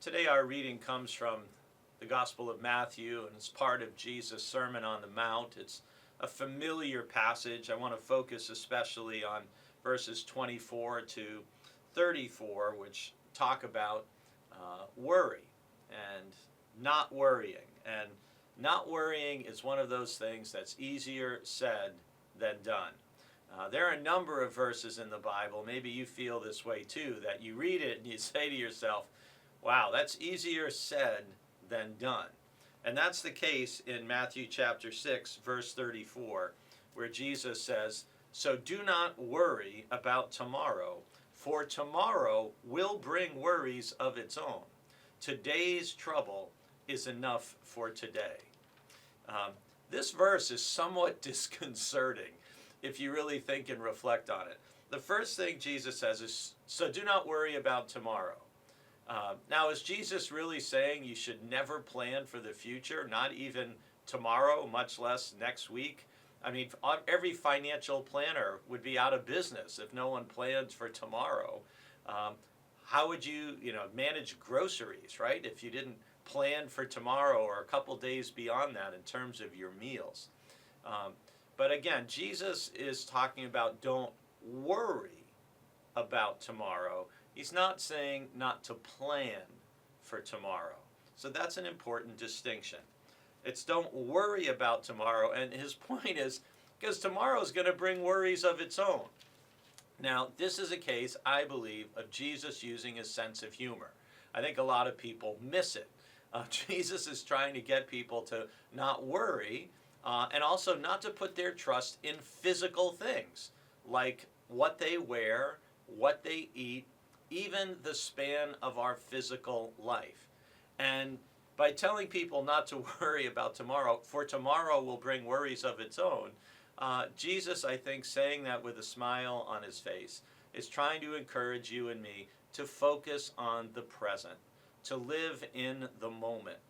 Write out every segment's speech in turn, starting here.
Today our reading comes from the Gospel of Matthew, and it's part of Jesus' Sermon on the Mount. It's a familiar passage. I want to focus especially on verses 24 to 34, which talk about worry and not worrying. And not worrying is one of those things that's easier said than done. There are a number of verses in the Bible, maybe you feel this way too, that you read it and you say to yourself, wow, that's easier said than done. And that's the case in Matthew chapter 6, verse 34, where Jesus says, "So do not worry about tomorrow, for tomorrow will bring worries of its own. Today's trouble is enough for today." This verse is somewhat disconcerting if you really think and reflect on it. The first thing Jesus says is, "So do not worry about tomorrow." Now, is Jesus really saying you should never plan for the future, not even tomorrow, much less next week? I mean, every financial planner would be out of business if no one plans for tomorrow. How would you manage groceries, right? If you didn't plan for tomorrow or a couple days beyond that in terms of your meals. But again, Jesus is talking about don't worry about tomorrow. He's not saying not to plan for tomorrow. So that's an important distinction. It's don't worry about tomorrow, and his point is because tomorrow is going to bring worries of its own. Now, this is a case, I believe, of Jesus using his sense of humor. I think a lot of people miss it. Jesus is trying to get people to not worry and also not to put their trust in physical things like what they wear, what they eat, even the span of our physical life. And by telling people not to worry about tomorrow, for tomorrow will bring worries of its own, Jesus, I think, saying that with a smile on his face, is trying to encourage you and me to focus on the present, to live in the moment.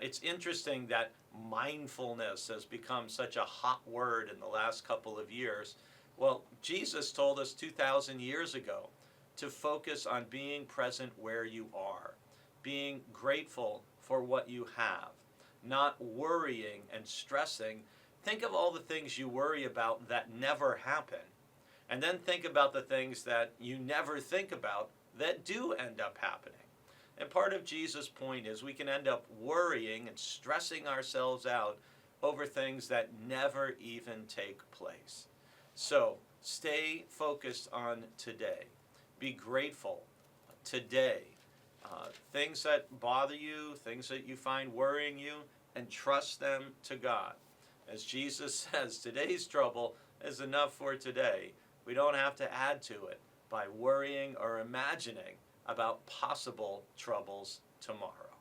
It's interesting that mindfulness has become such a hot word in the last couple of years. Well, Jesus told us 2,000 years ago to focus on being present where you are, being grateful for what you have, not worrying and stressing. Think of all the things you worry about that never happen, and then think about the things that you never think about that do end up happening. And part of Jesus' point is we can end up worrying and stressing ourselves out over things that never even take place. So stay focused on today. Be grateful today. Things that bother you, things that you find worrying you, and trust them to God. As Jesus says, today's trouble is enough for today. We don't have to add to it by worrying or imagining about possible troubles tomorrow.